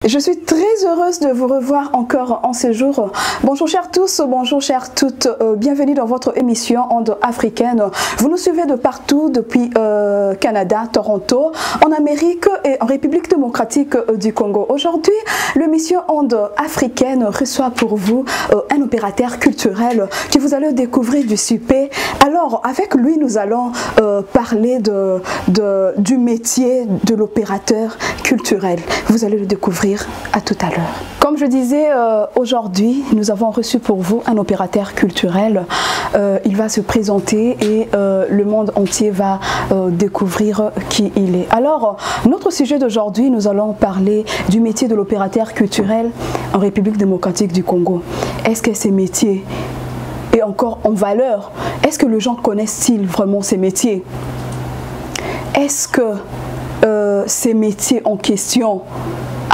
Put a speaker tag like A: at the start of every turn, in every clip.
A: Je suis très heureuse de vous revoir encore en ce jour. Bonjour chers tous, bonjour chères toutes, bienvenue dans votre émission Ondes africaines. Vous nous suivez de partout, depuis Canada, Toronto, en Amérique et en République démocratique du Congo. Aujourd'hui, l'émission Ondes africaines reçoit pour vous un opérateur culturel que vous allez découvrir du super. Alors, avec lui, nous allons parler du métier de l'opérateur culturel. Vous allez le découvrir à tout à l'heure. Comme je disais, aujourd'hui, nous avons reçu pour vous un opérateur culturel. Il va se présenter et le monde entier va découvrir qui il est. Alors, notre sujet d'aujourd'hui, nous allons parler du métier de l'opérateur culturel en République démocratique du Congo. Est-ce que ces métiers est encore en valeur? Est-ce que les gens connaissent-ils vraiment ces métiers? Est-ce que ces métiers en question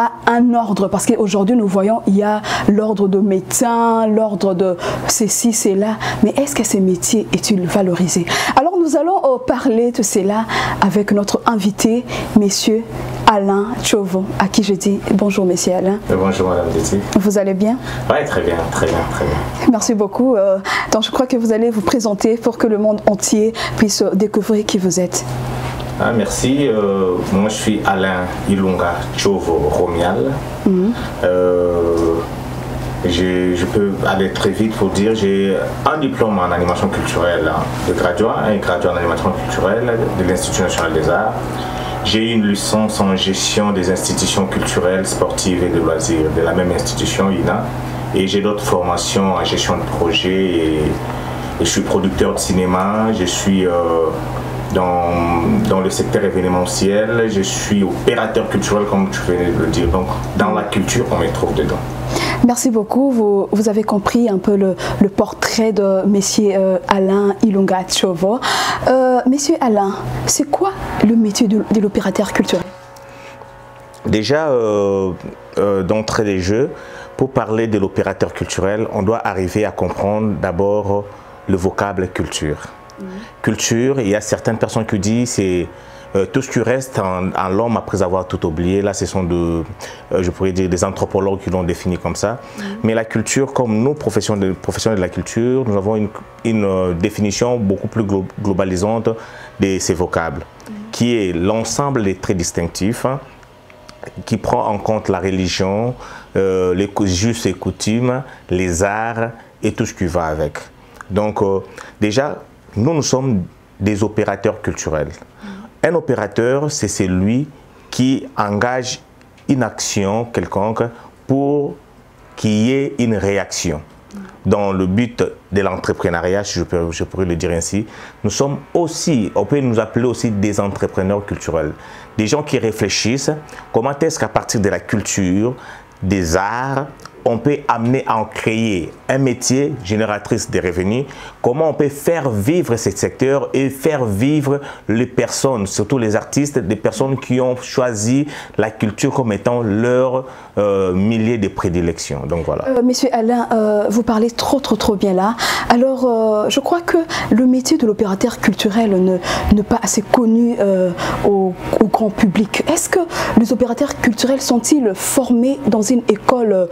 A: a un ordre, parce qu'aujourd'hui nous voyons il y a l'ordre de médecin, l'ordre de ceci, cela, mais est-ce que ces métiers est-il valorisé? Alors nous allons parler de cela avec notre invité, monsieur Alain Tchovo, à qui je dis bonjour monsieur Alain.
B: Bonjour madame Déti.
A: Vous allez bien?
B: Oui, très bien, très bien, très bien.
A: Merci beaucoup. Donc je crois que vous allez vous présenter pour que le monde entier puisse découvrir qui vous êtes.
B: Ah, merci. Moi, je suis Alain Ilunga Tchovo Romial. Je peux aller très vite pour dire j'ai un diplôme en animation culturelle de graduat, un graduat en animation culturelle de l'Institut national des arts. J'ai une licence en gestion des institutions culturelles, sportives et de loisirs de la même institution, INA. Et j'ai d'autres formations en gestion de projet et je suis producteur de cinéma, je suis dans le secteur événementiel, je suis opérateur culturel comme tu venais de le dire, donc dans la culture on me trouve dedans.
A: Merci beaucoup, vous avez compris un peu le portrait de monsieur Alain Ilunga Tchovo. Monsieur Alain, c'est quoi le métier de l'opérateur culturel?
B: Déjà, d'entrée des jeux, pour parler de l'opérateur culturel, on doit arriver à comprendre d'abord le vocable culture. Culture, il y a certaines personnes qui disent c'est tout ce qui reste en l'homme après avoir tout oublié. Là, ce sont je pourrais dire des anthropologues qui l'ont défini comme ça. Mais la culture, comme nous, professionnels de la culture, nous avons une définition beaucoup plus globalisante de ces vocables, qui est l'ensemble des traits distinctifs, qui prend en compte la religion, les us et coutumes, les arts et tout ce qui va avec. Donc, déjà, nous sommes des opérateurs culturels. Un opérateur, c'est celui qui engage une action quelconque pour qu'il y ait une réaction. Dans le but de l'entrepreneuriat, si je pourrais le dire ainsi, nous sommes aussi, on peut nous appeler aussi des entrepreneurs culturels. Des gens qui réfléchissent comment est-ce qu'à partir de la culture, des arts, on peut amener à en créer un métier génératrice de revenus, comment on peut faire vivre ce secteur et faire vivre les personnes, surtout les artistes, des personnes qui ont choisi la culture comme étant leur milieu de prédilection. Donc voilà.
A: Monsieur Alain, vous parlez trop bien là. Alors, je crois que le métier de l'opérateur culturel n'est pas assez connu au grand public. Est-ce que les opérateurs culturels sont-ils formés dans une école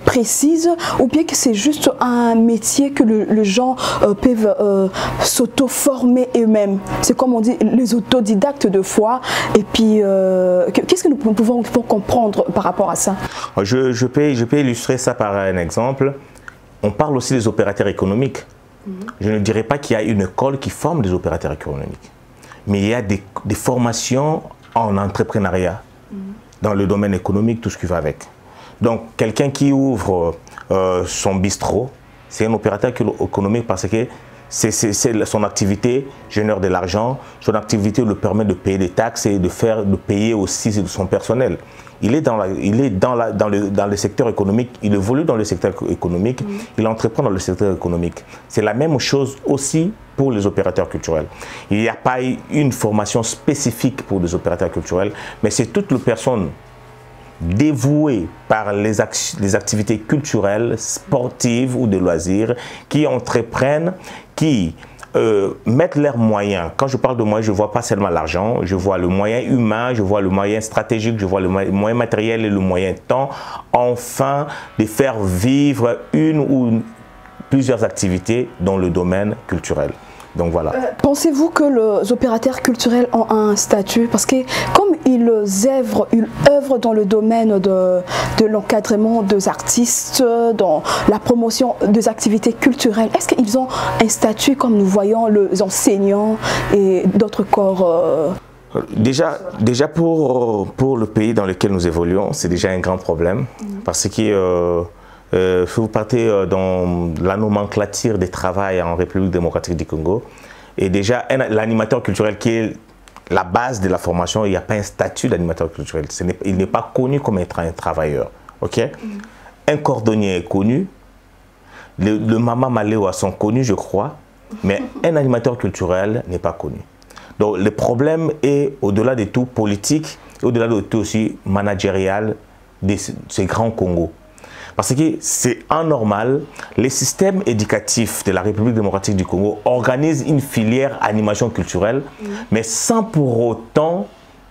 A: précise, ou bien que c'est juste un métier que les gens peuvent s'auto-former eux-mêmes? C'est comme on dit, les autodidactes de foi. Et puis, qu'est-ce que nous pouvons comprendre par rapport à ça?
B: Je peux illustrer ça par un exemple. On parle aussi des opérateurs économiques. Je ne dirais pas qu'il y a une école qui forme des opérateurs économiques, mais il y a des formations en entrepreneuriat, dans le domaine économique, tout ce qui va avec. Donc, quelqu'un qui ouvre son bistrot, c'est un opérateur économique parce que son activité génère de l'argent, son activité lui permet de payer des taxes et de payer aussi son personnel. Il est dans le secteur économique, il évolue dans le secteur économique, il entreprend dans le secteur économique. C'est la même chose aussi pour les opérateurs culturels. Il n'y a pas une formation spécifique pour les opérateurs culturels, mais c'est toutes les personnes dévouées par les activités culturelles, sportives ou de loisirs, qui entreprennent, qui mettre leurs moyens. Quand je parle de moyens, je ne vois pas seulement l'argent, je vois le moyen humain, je vois le moyen stratégique, je vois le moyen matériel et le moyen temps, enfin de faire vivre une ou plusieurs activités dans le domaine culturel. Donc voilà.
A: Pensez-vous que les opérateurs culturels ont un statut? Parce que comme ils œuvrent dans le domaine de l'encadrement des artistes, dans la promotion des activités culturelles, est-ce qu'ils ont un statut comme nous voyons les enseignants et d'autres corps
B: Déjà pour le pays dans lequel nous évoluons, c'est déjà un grand problème. Parce que si vous partez dans la nomenclature des travails en République démocratique du Congo, et déjà l'animateur culturel qui est la base de la formation, il n'y a pas un statut d'animateur culturel. Il n'est pas connu comme étant un travailleur. Okay? Un cordonnier est connu, le Mama Maléwa sont connus, je crois, mais un animateur culturel n'est pas connu. Donc le problème est au-delà de tout politique, au-delà de tout aussi managérial de ces grands Congo. Parce que c'est anormal, les systèmes éducatifs de la République démocratique du Congo organisent une filière animation culturelle, mais sans pour autant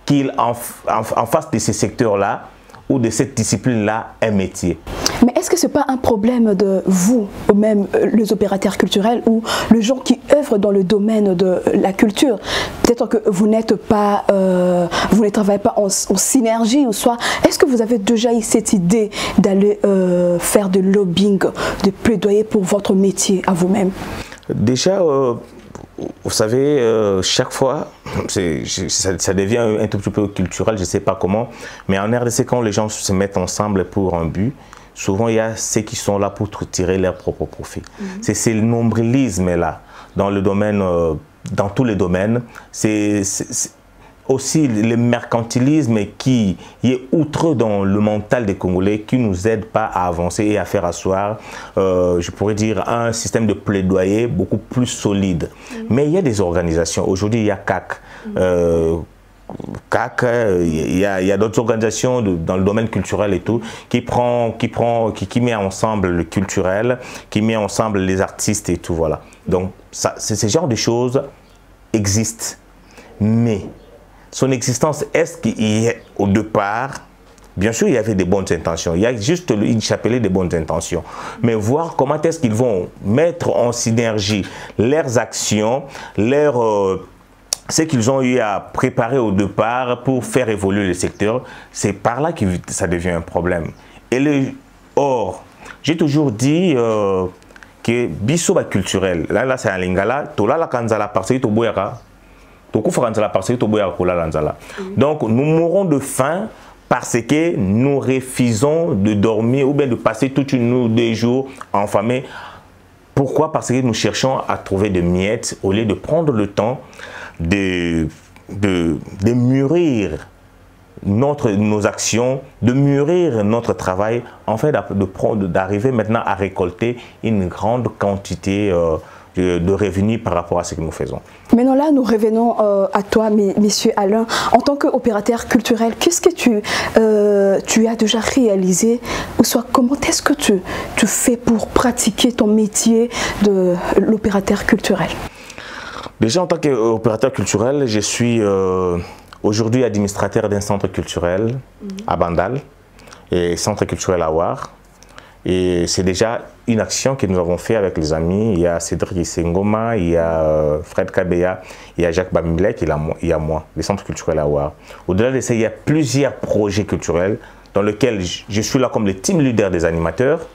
B: qu'ils en fassent de ces secteurs-là ou de cette discipline-là un métier.
A: Mais est-ce que ce n'est pas un problème de vous, ou même les opérateurs culturels ou les gens qui œuvrent dans le domaine de la culture? Peut-être que vous n'êtes pas, vous ne travaillez pas en synergie ou soit. Est-ce que vous avez déjà eu cette idée d'aller faire de lobbying, de plaidoyer pour votre métier à vous-même?
B: Déjà, vous savez, chaque fois, ça devient un tout petit peu culturel, je ne sais pas comment, mais en RDC, quand les gens se mettent ensemble pour un but, souvent il y a ceux qui sont là pour tirer leur propre profit. C'est le nombrilisme-là, dans le domaine, dans tous les domaines. C'est aussi le mercantilisme qui est outre dans le mental des Congolais, qui ne nous aide pas à avancer et à faire asseoir, je pourrais dire, un système de plaidoyer beaucoup plus solide. Mais il y a des organisations. Aujourd'hui, il y a CAC. CAC, il y a d'autres organisations dans le domaine culturel et tout, qui met ensemble le culturel, qui met ensemble les artistes et tout, voilà. Donc, ce genre de choses existent. Mais son existence, est-ce qu'il y a au départ, bien sûr il y avait des bonnes intentions, il y a juste une chapelet de bonnes intentions, mais voir comment est-ce qu'ils vont mettre en synergie leurs actions, ce qu'ils ont eu à préparer au départ pour faire évoluer le secteur, c'est par là que ça devient un problème. Or, j'ai toujours dit que bisoba culturel, là c'est un lingala, tola la kanzala parce que toboyaka. Donc nous mourrons de faim parce que nous refusons de dormir ou bien de passer toute une nuit ou 2 jours enfamés. Pourquoi? Parce que nous cherchons à trouver des miettes au lieu de prendre le temps de mûrir nos actions, de mûrir notre travail, en fait d'arriver maintenant à récolter une grande quantité de revenus par rapport à ce que nous faisons.
A: Maintenant là, nous revenons à toi, monsieur Alain. En tant qu'opérateur culturel, qu'est-ce que tu as déjà réalisé? Ou soit comment est-ce que tu fais pour pratiquer ton métier de l'opérateur culturel?
B: Déjà en tant qu'opérateur culturel, je suis aujourd'hui administrateur d'un centre culturel à Bandal et centre culturel à War. Et c'est déjà une action que nous avons fait avec les amis. Il y a Cédric Isengoma, il y a Fred Kabeya, il y a Jacques Bamilek, il y a moi, les centres culturels à War. Au-delà de ça, il y a plusieurs projets culturels dans lesquels je suis là comme le team leader des animateurs.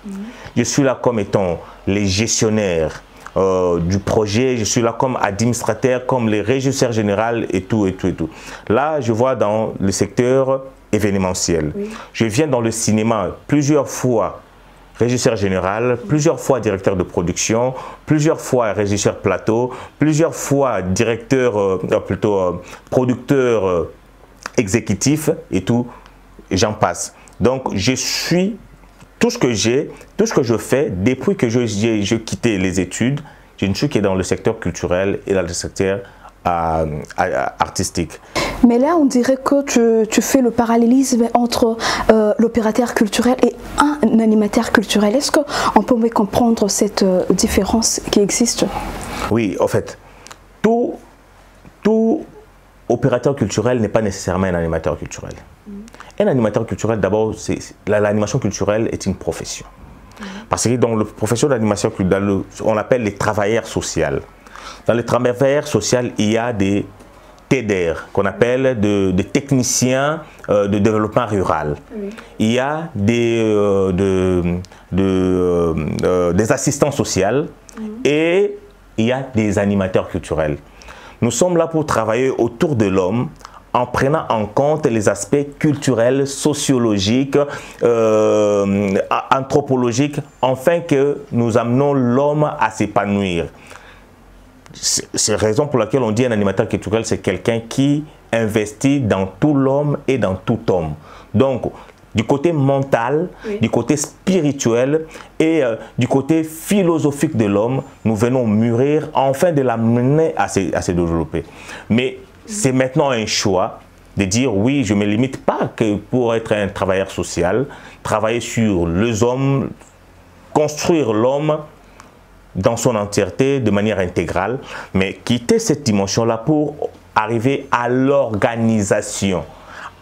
B: Je suis là comme étant les gestionnaires du projet, je suis là comme administrateur, comme les régisseurs généraux et tout, et tout, et tout. Là, je vois dans le secteur événementiel. Je viens dans le cinéma plusieurs fois régisseur général, plusieurs fois directeur de production, plusieurs fois régisseur plateau, plusieurs fois directeur, producteur exécutif et tout, et j'en passe. Donc je suis, tout ce que je fais, depuis que j'ai quitté les études, je ne suis que dans le secteur culturel et dans le secteur artistique.
A: Mais là, on dirait que tu fais le parallélisme entre l'opérateur culturel et un animateur culturel. Est-ce qu'on peut comprendre cette différence qui existe?
B: Oui, en fait, tout opérateur culturel n'est pas nécessairement un animateur culturel. Un animateur culturel, d'abord, l'animation culturelle est une profession. Parce que dans la profession d'animation culturelle, on l'appelle les travailleurs sociaux. Dans les travailleurs sociaux, il y a des TEDR, qu'on appelle des techniciens de développement rural. Oui. Il y a des assistants sociaux et il y a des animateurs culturels. Nous sommes là pour travailler autour de l'homme en prenant en compte les aspects culturels, sociologiques, anthropologiques, afin que nous amenons l'homme à s'épanouir. C'est la raison pour laquelle on dit un animateur culturel, c'est quelqu'un qui investit dans tout l'homme et dans tout homme. Donc, du côté mental, oui, du côté spirituel et du côté philosophique de l'homme, nous venons mûrir afin de l'amener à se développer. Mais c'est maintenant un choix de dire oui, je ne me limite pas que pour être un travailleur social, travailler sur les hommes, construire l'homme dans son entièreté de manière intégrale, mais quitter cette dimension-là pour arriver à l'organisation,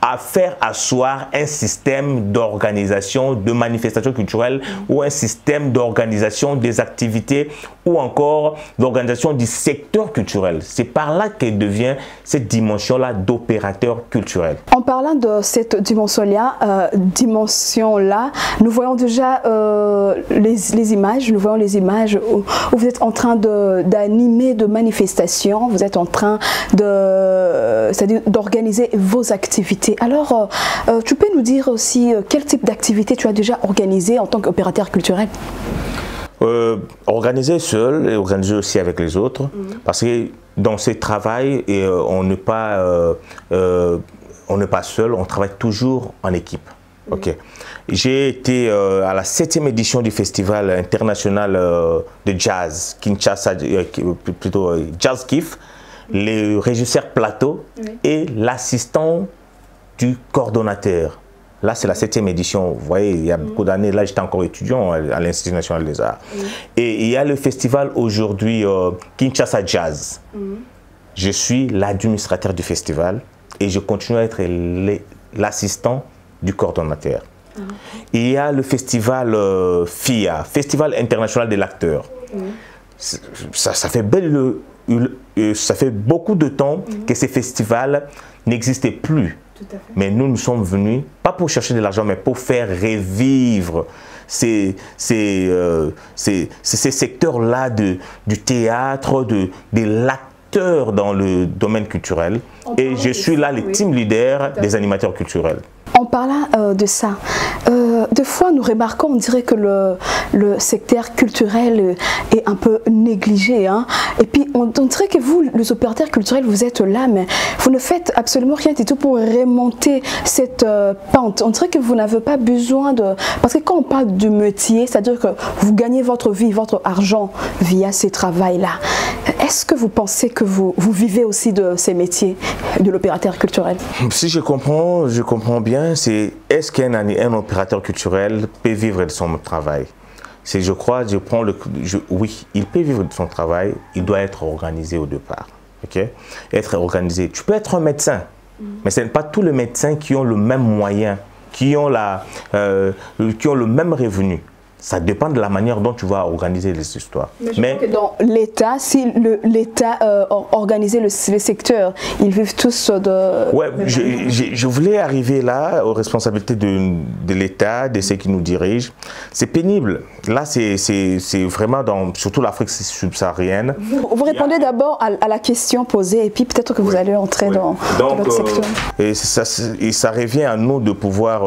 B: à faire asseoir un système d'organisation, de manifestation culturelle ou un système d'organisation des activités ou encore d'organisation du secteur culturel. C'est par là qu'elle devient cette dimension-là d'opérateur culturel.
A: En parlant de cette dimension-là, nous voyons déjà les images, nous voyons les images où vous êtes en train d'animer de manifestations, vous êtes en train d'organiser vos activités. Alors, tu peux nous dire aussi quel type d'activité tu as déjà organisé en tant qu'opérateur culturel?
B: Organiser seul et organiser aussi avec les autres, parce que dans ce travail, on n'est pas seul, on travaille toujours en équipe. Okay. J'ai été à la 7e édition du festival international de jazz, Kinshasa, plutôt Jazz Kiff, le régisseur plateau et l'assistant du coordonnateur. Là, c'est la 7e édition. Vous voyez, il y a beaucoup d'années. Là, j'étais encore étudiant à l'Institut national des arts. Et il y a le festival aujourd'hui, Kinshasa Jazz. Je suis l'administrateur du festival et je continue à être l'assistant du coordonnateur. Il y a le festival FIA, Festival international de l'acteur. Ça fait beaucoup de temps que ces festivals n'existaient plus. Mais nous sommes venus, pas pour chercher de l'argent, mais pour faire revivre ces secteurs-là du théâtre, de l'acteur dans le domaine culturel. Et je suis là le team leader des animateurs culturels.
A: En parlant de ça, des fois nous remarquons, on dirait que le secteur culturel est un peu négligé. Hein? Et puis on dirait que vous, les opérateurs culturels, vous êtes là, mais vous ne faites absolument rien du tout pour remonter cette pente. On dirait que vous n'avez pas besoin de... Parce que quand on parle du métier, c'est-à-dire que vous gagnez votre vie, votre argent via ces travails-là. Est-ce que vous pensez que vous vivez aussi de ces métiers, de l'opérateur culturel?
B: Si je comprends bien, c'est est-ce qu'un opérateur culturel peut vivre de son travail? Je crois, oui, il peut vivre de son travail, il doit être organisé au départ. Okay? Être organisé. Tu peux être un médecin, mais ce n'est pas tous les médecins qui ont le même moyen, qui ont le même revenu. Ça dépend de la manière dont tu vas organiser les histoires.
A: Mais je crois que dans l'État, si l'État organisait le secteur, ils vivent tous de...
B: Ouais, je voulais arriver là aux responsabilités de l'État, de ceux qui nous dirigent. C'est pénible. Là, c'est vraiment surtout l'Afrique subsaharienne.
A: Vous répondez d'abord à la question posée et puis peut-être que vous allez entrer dans votre secteur.
B: Et ça revient à nous de pouvoir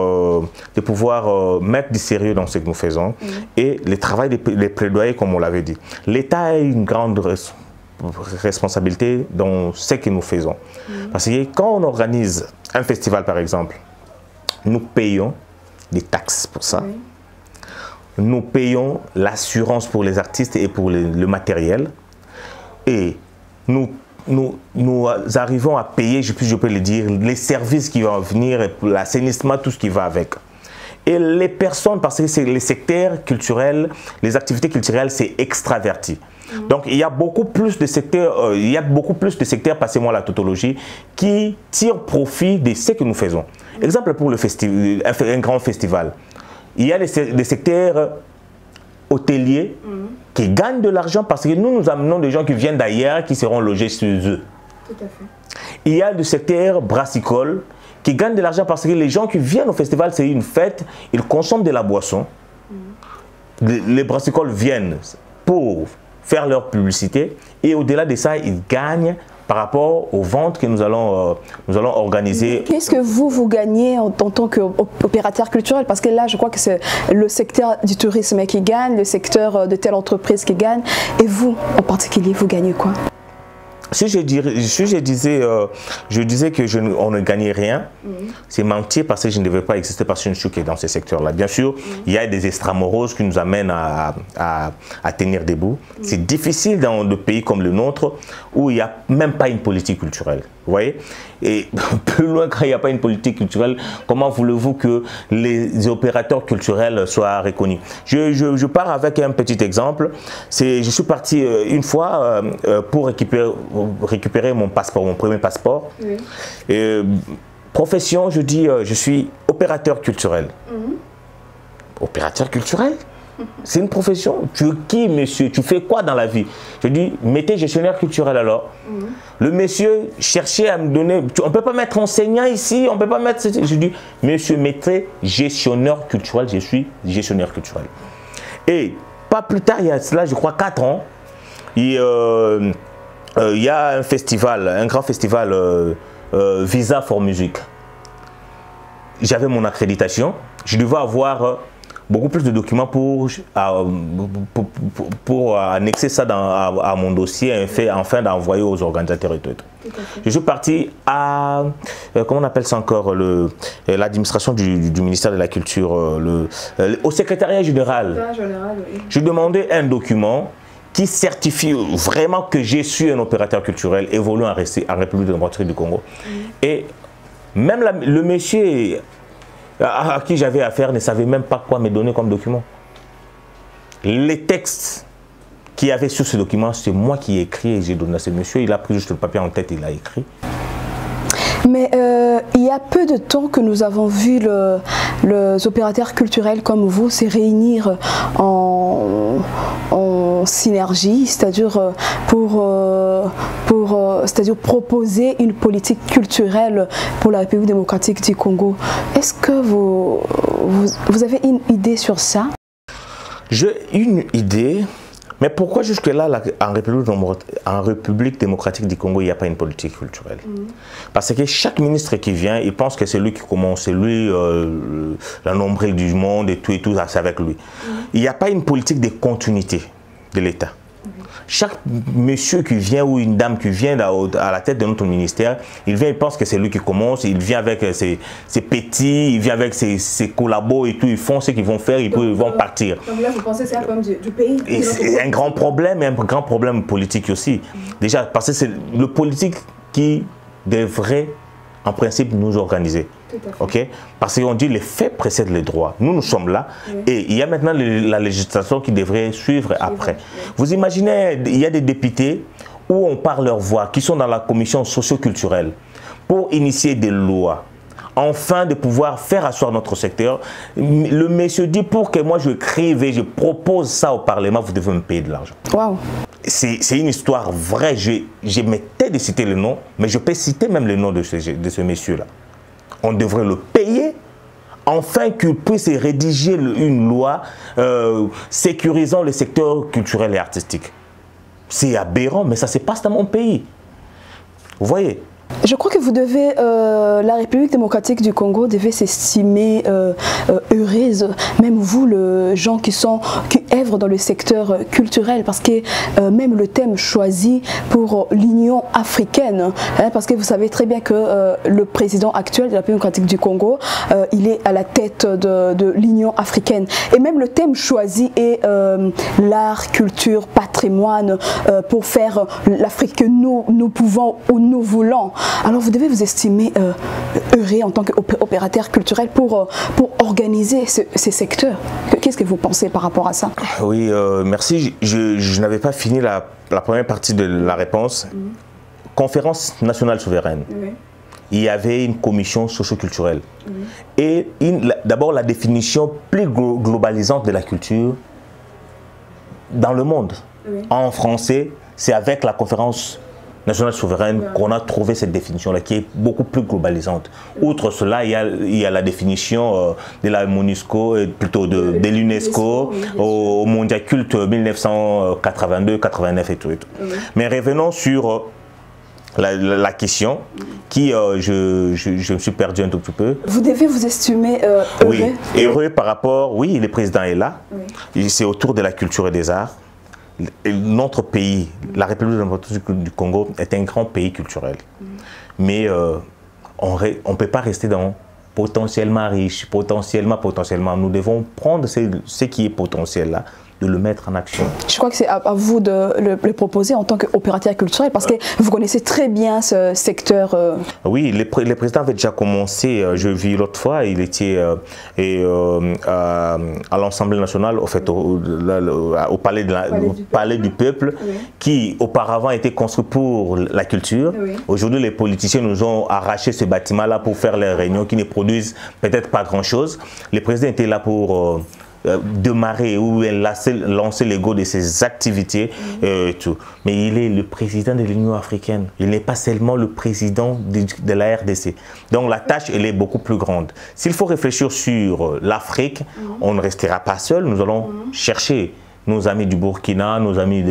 B: mettre du sérieux dans ce que nous faisons. Et le travail des plaidoyers, comme on l'avait dit. L'État a une grande responsabilité dans ce que nous faisons. Parce que quand on organise un festival, par exemple, nous payons des taxes pour ça. Nous payons l'assurance pour les artistes et pour le matériel. Et nous nous arrivons à payer, je peux le dire, les services qui vont venir, l'assainissement, tout ce qui va avec. Et les personnes, parce que c'est les secteurs culturels, les activités culturelles, c'est extraverti. Donc il y a beaucoup plus de secteurs, passez-moi la tautologie, qui tirent profit de ce que nous faisons. Exemple pour un grand festival. Il y a des secteurs hôteliers qui gagnent de l'argent parce que nous amenons des gens qui viennent d'ailleurs, qui seront logés chez eux.
A: Tout à fait.
B: Il y a le secteur brassicole qui gagne de l'argent parce que les gens qui viennent au festival, c'est une fête, ils consomment de la boisson. Les brassicoles viennent pour faire leur publicité et au-delà de ça, ils gagnent par rapport aux ventes que nous allons organiser.
A: Qu'est-ce que vous gagnez en tant qu'opérateur culturel? Parce que là, je crois que c'est le secteur du tourisme qui gagne, le secteur de telle entreprise qui gagne. Et vous, en particulier, vous gagnez quoi?
B: Si je disais que on ne gagnait rien, c'est mentir parce que je ne devais pas exister parce que je ne suis que dans ce secteur-là. Bien sûr, il y a des extramuros qui nous amènent à tenir debout. C'est difficile dans des pays comme le nôtre où il n'y a même pas une politique culturelle. Vous voyez? Et plus loin, quand il n'y a pas une politique culturelle, comment voulez-vous que les opérateurs culturels soient reconnus? Je pars avec un petit exemple. Je suis parti une fois pour récupérer mon passeport, mon premier passeport. Et, profession, je dis, je suis opérateur culturel. Opérateur culturel? C'est une profession. Tu es qui, monsieur? Tu fais quoi dans la vie? Je dis, mettez gestionnaire culturel alors. Le monsieur cherchait à me donner, on ne peut pas mettre enseignant ici, on ne peut pas mettre... Je dis, monsieur, mettez gestionnaire culturel, je suis gestionnaire culturel. Et pas plus tard, il y a cela, je crois, 4 ans, il y a un festival, un grand festival Visa for Music. J'avais mon accréditation, je devais avoir beaucoup plus de documents pour annexer ça à mon dossier et enfin d'envoyer aux organisateurs et tout. Je suis parti à, comment on appelle ça encore, l'administration du ministère de la Culture, au secrétariat général. Je demandais un document qui certifie vraiment que je suis un opérateur culturel évoluant en République démocratique du Congo. Et même le monsieur à qui j'avais affaire ne savait même pas quoi me donner comme document. Les textes qu'il y avait sur ce document, c'est moi qui ai écrit et j'ai donné à ce monsieur. Il a pris juste le papier en tête et il a écrit.
A: Mais il y a peu de temps que nous avons vu les opérateurs culturels comme vous se réunir en synergie, c'est-à-dire c'est-à-dire proposer une politique culturelle pour la République démocratique du Congo. Est-ce que vous avez une idée sur ça?
B: J'ai une idée. Mais pourquoi jusque-là, en République démocratique du Congo, il n'y a pas une politique culturelle? Parce que chaque ministre qui vient, il pense que c'est lui qui commence, c'est lui la nombril du monde et tout, c'est avec lui. Il n'y a pas une politique de continuité de l'État. Chaque monsieur qui vient ou une dame qui vient à la tête de notre ministère, il vient, il pense que c'est lui qui commence, il vient avec ses petits, il vient avec ses collabos et tout, ils font ce qu'ils vont faire, ils vont partir.
A: Donc là, vous pensez que c'est un problème du pays?
B: C'est un grand problème et un grand problème politique aussi. Déjà, parce que c'est le politique qui devrait, en principe, nous organiser. Okay? Parce qu'on dit les faits précèdent les droits. Nous sommes là et il y a maintenant la législation qui devrait suivre après. Vous imaginez, il y a des députés où on parle leur voix, qui sont dans la commission socio-culturelle pour initier des lois, enfin de pouvoir faire asseoir notre secteur. Le monsieur dit pour que moi je écrive et je propose ça au Parlement, vous devez me payer de l'argent.
A: Wow.
B: C'est une histoire vraie. Je m'étais de citer le nom, mais je peux citer même le nom de ce monsieur-là. On devrait le payer, afin qu'il puisse rédiger une loi sécurisant le secteur culturel et artistique. C'est aberrant, mais ça se passe dans mon pays. Vous voyez,
A: Je crois que vous devez, la République démocratique du Congo devait s'estimer heureuse, même vous, les gens qui œuvrent dans le secteur culturel, parce que même le thème choisi pour l'Union africaine, hein, parce que vous savez très bien que le président actuel de la République démocratique du Congo, il est à la tête de l'Union africaine, et même le thème choisi est l'art, culture, patrimoine, pour faire l'Afrique que nous pouvons ou nous voulons. Alors vous devez vous estimer heureux en tant qu'opérateur culturel pour organiser ces secteurs. Qu'est-ce que vous pensez par rapport à ça?
B: Oui, merci. Je n'avais pas fini la première partie de la réponse. Conférence nationale souveraine. Oui. Il y avait une commission socio-culturelle. Et d'abord la définition plus globalisante de la culture dans le monde. En français, c'est avec la conférence nationale souveraine qu'on a trouvé cette définition-là, qui est beaucoup plus globalisante. Outre cela, il y a la définition de la MONUSCO, plutôt de l'UNESCO, au Mondial Culte 1982-89 et tout. Mais revenons sur la question qui, je me suis perdu un tout petit peu. Vous devez vous estimer heureux? Oui, heureux par rapport, oui, le président est là, c'est autour de la culture et des arts. Notre pays, la République démocratique du Congo, est un grand pays culturel. Mais on ne peut pas rester dans potentiellement riche, potentiellement. Nous devons prendre ce qui est potentiel là, de le mettre en action. Je crois que c'est à vous de le proposer en tant qu'opérateur culturel, parce que vous connaissez très bien ce secteur. Oui, le président avait déjà commencé, je vis l'autre fois, il était à l'Assemblée nationale, au fait, au palais du peuple, qui auparavant était construit pour la culture. Aujourd'hui, les politiciens nous ont arraché ce bâtiment-là pour faire les réunions qui ne produisent peut-être pas grand-chose. Le président était là pour démarrer ou lancer les go de ses activités et tout. Mais il est le président de l'Union africaine. Il n'est pas seulement le président de la RDC. Donc la tâche, elle est beaucoup plus grande. S'il faut réfléchir sur l'Afrique, on ne restera pas seul. Nous allons chercher nos amis du Burkina, nos amis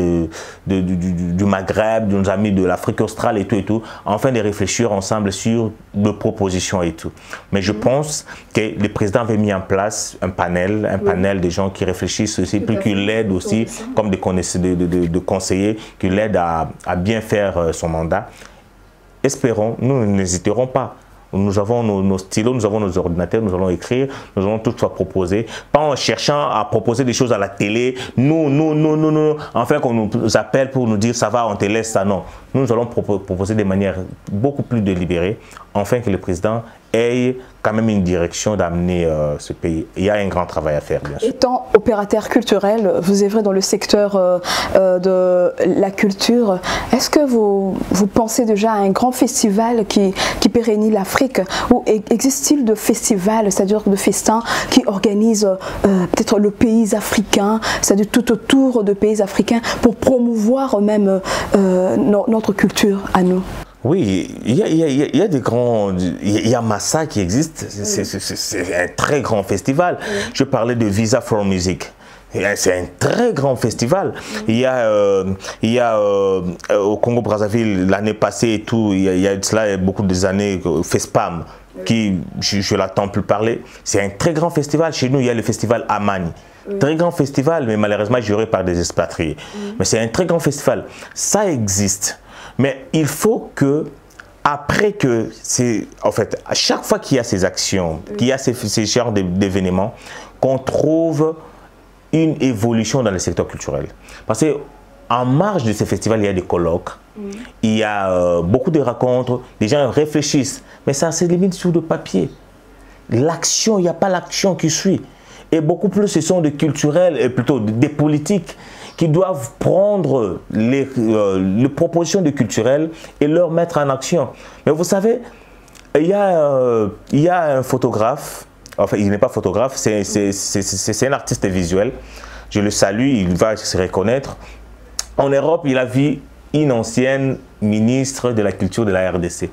B: du Maghreb, nos amis de l'Afrique australe et tout, afin de réfléchir ensemble sur des propositions et tout. Mais je pense que le président avait mis en place un panel de gens qui réfléchissent aussi, puis qui l'aident aussi, comme des conseillers, qui l'aident à bien faire son mandat. Espérons, nous n'hésiterons pas. Nous avons nos stylos, nous avons nos ordinateurs, nous allons écrire, nous allons tout soit proposer. Pas en cherchant à proposer des choses à la télé, enfin qu'on nous appelle pour nous dire ça va, on te laisse ça, non. Nous allons proposer de manière beaucoup plus délibérée, afin que le président ait quand même une direction d'amener ce pays. Il y a un grand travail à faire, bien sûr. Étant opérateur culturel, vous œuvrez dans le secteur de la culture. Est-ce que vous pensez déjà à un grand festival qui pérennise l'Afrique? Ou existe-t-il de festivals, c'est-à-dire de festins qui organisent peut-être le pays africain, c'est-à-dire tout autour de pays africains, pour promouvoir même notre culture à nous? Oui, il y a des grands... Il y a Massa qui existe, c'est un très grand festival. Je parlais de Visa for Music. C'est un très grand festival. Il y a au Congo-Brazzaville, l'année passée et tout, il y a de cela beaucoup d'années, FESPAM, qui, je l'attends plus parler. C'est un très grand festival. Chez nous, il y a le festival Amagne. Très grand festival, mais malheureusement géré par des expatriés. Mais c'est un très grand festival. Ça existe. Mais il faut que, après que, en fait, à chaque fois qu'il y a ces actions, qu'il y a ces genres d'événements, qu'on trouve une évolution dans le secteur culturel. Parce qu'en marge de ces festivals, il y a des colloques, il y a beaucoup de rencontres, les gens réfléchissent, mais ça se limite sur le papier. L'action, il n'y a pas l'action qui suit. Et beaucoup plus, ce sont des culturels, et plutôt des politiques, qui doivent prendre les propositions de culturels et leur mettre en action. Mais vous savez, il y a un photographe, enfin il n'est pas photographe, c'est un artiste visuel, je le salue, il va se reconnaître. En Europe, il a vu une ancienne ministre de la culture de la RDC.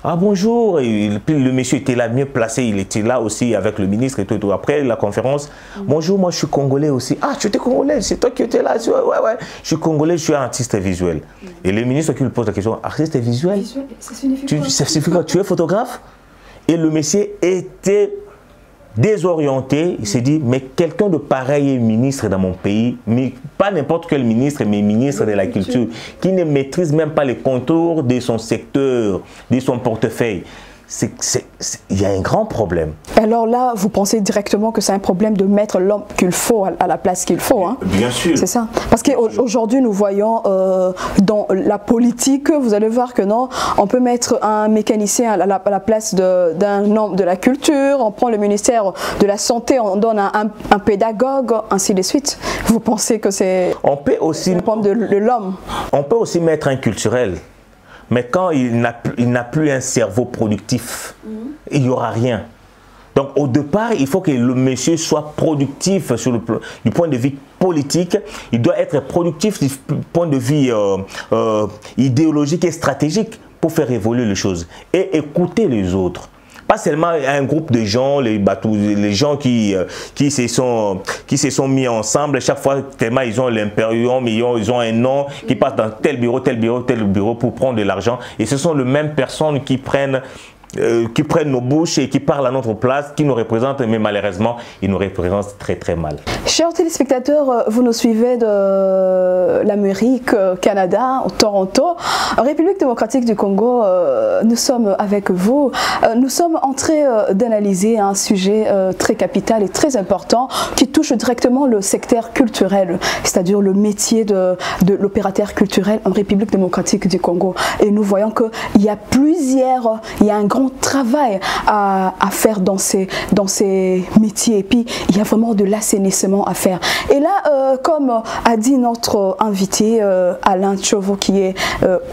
B: ah bonjour, et puis le monsieur était là, mieux placé, il était là aussi avec le ministre et tout. Et tout. Après la conférence, bonjour, moi je suis congolais aussi. Ah, tu étais congolais, c'est toi qui étais là. Ouais, je suis congolais, je suis artiste visuel. Et le ministre qui lui pose la question, artiste visuel, ça signifie quoi? Tu es photographe? Et le monsieur était désorienté, il s'est dit, mais quelqu'un de pareil est ministre dans mon pays, mais pas n'importe quel ministre, mais ministre de la culture, qui ne maîtrise même pas les contours de son secteur, de son portefeuille. Il y a un grand problème.
A: Alors là, vous pensez directement que c'est un problème de mettre l'homme qu'il faut à la place qu'il faut. Hein?
B: Bien sûr.
A: C'est ça. Parce qu'aujourd'hui, nous voyons dans la politique, vous allez voir que non, on peut mettre un mécanicien à la place d'un homme de la culture, on prend le ministère de la Santé, on donne un pédagogue, ainsi de suite. Vous pensez que c'est un problème de l'homme?
B: On peut aussi mettre un culturel. Mais quand il n'a plus un cerveau productif, il n'y aura rien. Donc au départ, il faut que le monsieur soit productif du point de vue politique. Il doit être productif du point de vue idéologique et stratégique pour faire évoluer les choses. Et écouter les autres. Pas seulement un groupe de gens, les gens qui se sont mis ensemble. Chaque fois, tellement ils ont l'impérium, ils ont un nom, qui passent dans tel bureau pour prendre de l'argent. Et ce sont les mêmes personnes qui prennent nos bouches et qui parlent à notre place, qui nous représentent, mais malheureusement, ils nous représentent très très mal.
A: Chers téléspectateurs, vous nous suivez de l'Amérique, Canada, Toronto, République démocratique du Congo, nous sommes avec vous. Nous sommes en train d'analyser un sujet très capital et très important qui touche directement le secteur culturel, c'est-à-dire le métier de l'opérateur culturel en République démocratique du Congo. Et nous voyons qu'il y a un grand travail à faire dans ces métiers, et puis il y a vraiment de l'assainissement à faire. Et là, comme a dit notre invité Alain Tchovo, qui est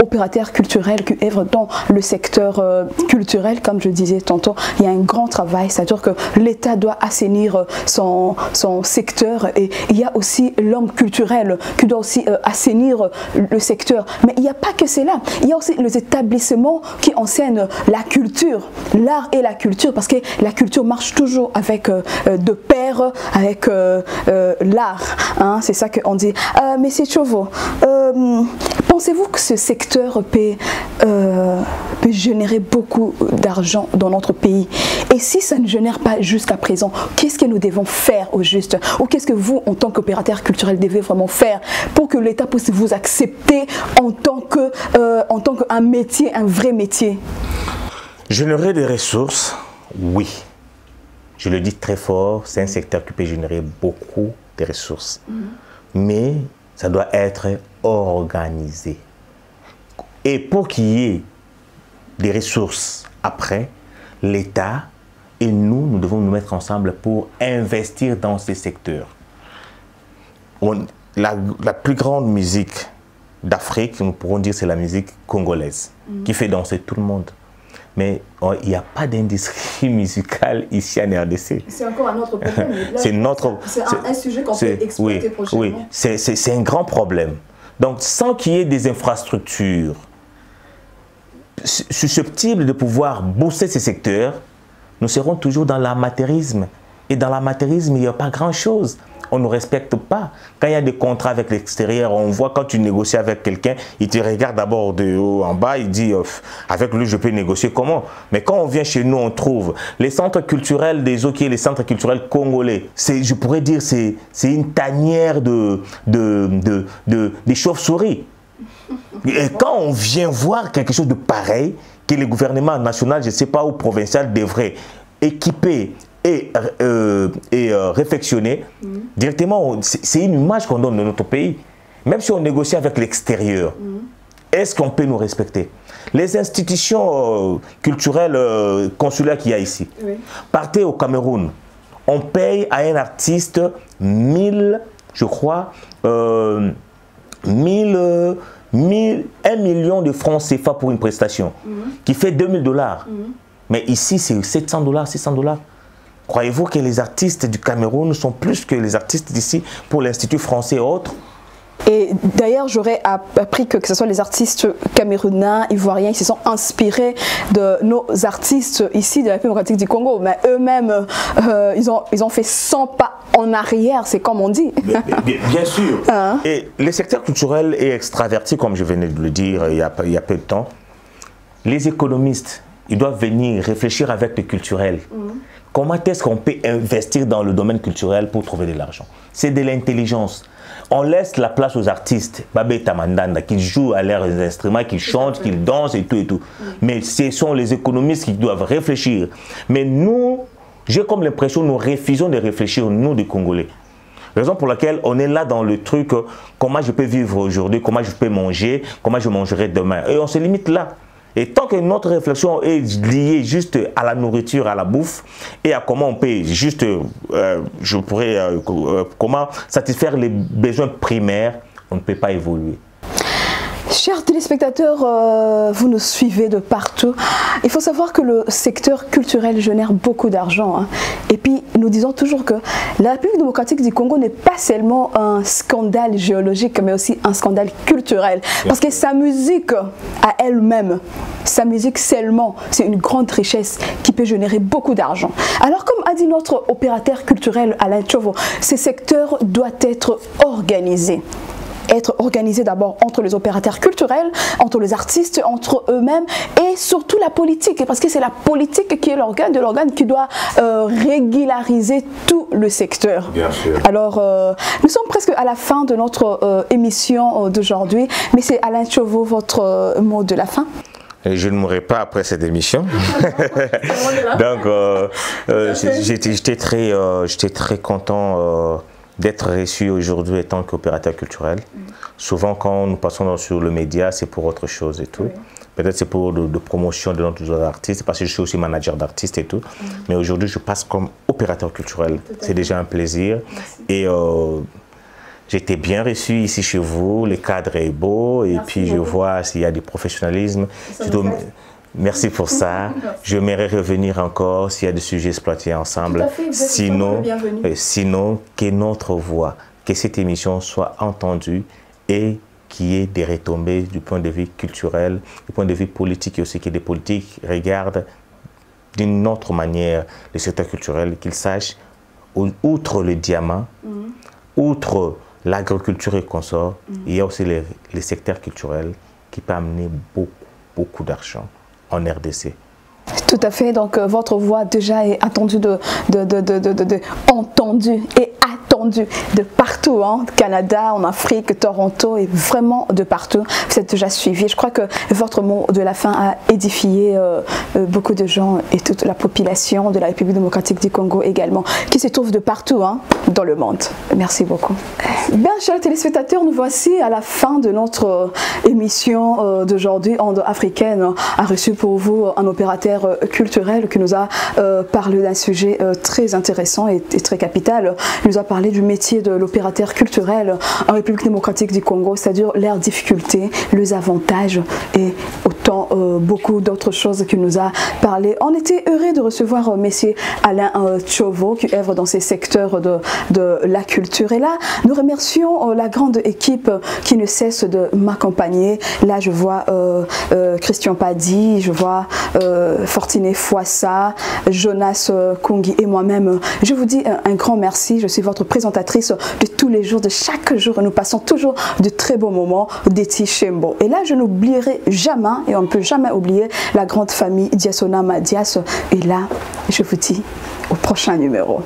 A: opérateur culturel, qui œuvre dans le secteur culturel, comme je disais tantôt, il y a un grand travail, c'est-à-dire que l'État doit assainir son secteur, et il y a aussi l'homme culturel qui doit aussi assainir le secteur. Mais il n'y a pas que cela, il y a aussi les établissements qui enseignent la culture, l'art et la culture, parce que la culture marche toujours avec de pair avec l'art, hein, c'est ça qu'on dit. Monsieur Tchovo, pensez-vous que ce secteur peut générer beaucoup d'argent dans notre pays? Et si ça ne génère pas jusqu'à présent, qu'est-ce que nous devons faire au juste? Ou qu'est-ce que vous, en tant qu'opérateur culturel, devez vraiment faire pour que l'État puisse vous accepter en tant qu'un métier, un vrai métier?
B: Générer des ressources, oui. Je le dis très fort, c'est un secteur qui peut générer beaucoup de ressources. Mais ça doit être organisé. Et pour qu'il y ait des ressources après, l'État et nous devons nous mettre ensemble pour investir dans ces secteurs. La plus grande musique d'Afrique, nous pourrons dire, c'est la musique congolaise, qui fait danser tout le monde. Mais il n'y a pas d'industrie musicale ici en RDC. C'est encore un autre problème. C'est un sujet qu'on peut exploiter prochainement. Oui, c'est un grand problème. Donc, sans qu'il y ait des infrastructures susceptibles de pouvoir booster ces secteurs, nous serons toujours dans l'amateurisme. Et dans l'amateurisme, il n'y a pas grand-chose. On ne respecte pas. Quand il y a des contrats avec l'extérieur, on voit quand tu négocies avec quelqu'un, il te regarde d'abord de haut en bas, il dit avec lui je peux négocier comment. Mais quand on vient chez nous, on trouve les centres culturels des Oki, les centres culturels congolais. Je pourrais dire c'est une tanière des chauves-souris. Et quand on vient voir quelque chose de pareil, que le gouvernement national, je ne sais pas, ou provincial devrait équiper et réflexionner, directement, c'est une image qu'on donne de notre pays. Même si on négocie avec l'extérieur, est-ce qu'on peut nous respecter? Les institutions culturelles, consulaires qu'il y a ici, partez au Cameroun, on paye à un artiste 1000, je crois, 1 million de francs CFA pour une prestation, qui fait 2000 $. Mais ici, c'est 700 $, 600 $. Croyez-vous que les artistes du Cameroun sont plus que les artistes d'ici pour l'Institut français et autres?
A: Et d'ailleurs, j'aurais appris que ce soit les artistes camerounais, ivoiriens, ils se sont inspirés de nos artistes ici de la République démocratique du Congo. Mais eux-mêmes, ils ont fait 100 pas en arrière, c'est comme on dit.
B: Bien sûr. Et le secteur culturel est extraverti, comme je venais de le dire il y a peu de temps. Les économistes, ils doivent venir réfléchir avec le culturel. Comment est-ce qu'on peut investir dans le domaine culturel pour trouver de l'argent? C'est de l'intelligence. On laisse la place aux artistes, Babé Tamandanda, qui jouent à leurs instruments, qui chantent, qui dansent et tout et tout. Mais ce sont les économistes qui doivent réfléchir. Mais nous, j'ai comme l'impression que nous refusons de réfléchir, nous, les Congolais. Raison pour laquelle on est là dans le truc, comment je peux vivre aujourd'hui, comment je peux manger, comment je mangerai demain. Et on se limite là. Et tant que notre réflexion est liée juste à la nourriture, à la bouffe, et à comment on peut juste, comment satisfaire les besoins primaires, on ne peut pas évoluer.
A: Chers téléspectateurs, vous nous suivez de partout. Il faut savoir que le secteur culturel génère beaucoup d'argent. Et puis, nous disons toujours que la République démocratique du Congo n'est pas seulement un scandale géologique, mais aussi un scandale culturel. Parce que sa musique à elle-même, sa musique seulement, c'est une grande richesse qui peut générer beaucoup d'argent. Alors, comme a dit notre opérateur culturel Alain Tchovo, ce secteur doit être organisé. Être organisé d'abord entre les opérateurs culturels, entre les artistes, entre eux-mêmes et surtout la politique. Parce que c'est la politique qui est l'organe qui doit régulariser tout le secteur.
B: Bien sûr.
A: Alors, nous sommes presque à la fin de notre émission d'aujourd'hui. Mais c'est Alain Tchovo, votre mot de la fin?
B: Je ne mourrai pas après cette émission. Donc, j'étais très content d'être reçu aujourd'hui en tant qu'opérateur culturel. Souvent, quand nous passons sur le média, c'est pour autre chose et tout. Peut-être c'est pour de promotion de notre artiste, parce que je suis aussi manager d'artistes et tout. Mais aujourd'hui, je passe comme opérateur culturel. C'est déjà un plaisir. Et j'ai été bien reçu ici chez vous. Le cadre est beau. Et puis, je vois s'il y a du professionnalisme. Merci pour ça. J'aimerais revenir encore s'il y a des sujets exploités ensemble. Sinon, que notre voix, que cette émission soit entendue et qu'il y ait des retombées du point de vue culturel, du point de vue politique et aussi que des politiques regardent d'une autre manière le secteur culturel, qu'ils sachent, outre le diamant, outre l'agriculture et consorts, il y a aussi les secteurs culturels qui peuvent amener beaucoup d'argent en RDC.
A: Tout à fait, donc votre voix déjà est attendue entendue et attendue de partout, Canada, en Afrique, Toronto et vraiment de partout. Vous êtes déjà suivi. Je crois que votre mot de la fin a édifié beaucoup de gens et toute la population de la République démocratique du Congo également, qui se trouve de partout dans le monde. Merci beaucoup. Bien, chers téléspectateurs, nous voici à la fin de notre émission d'aujourd'hui, Ondes Africaines a reçu pour vous un opérateur culturel qui nous a parlé d'un sujet très intéressant et très capital. Il nous a parlé du métier de l'opérateur culturel en République démocratique du Congo, c'est-à-dire leurs difficultés, les avantages et autant beaucoup d'autres choses qu'il nous a parlé. On était heureux de recevoir monsieur Alain Tchovo qui œuvre dans ces secteurs de la culture. Et là, nous remercions la grande équipe qui ne cesse de m'accompagner. Là, je vois Christian Padi, je vois Fortiné Fouassa, Jonas Kungi et moi-même. Je vous dis un grand merci. Je suis votre présentatrice de tous les jours, de chaque jour. Nous passons toujours de très beaux moments d'Eti Shembo. Et là, je n'oublierai jamais, et on ne peut jamais oublier, la grande famille Diasona Madias. Et là, je vous dis au prochain numéro.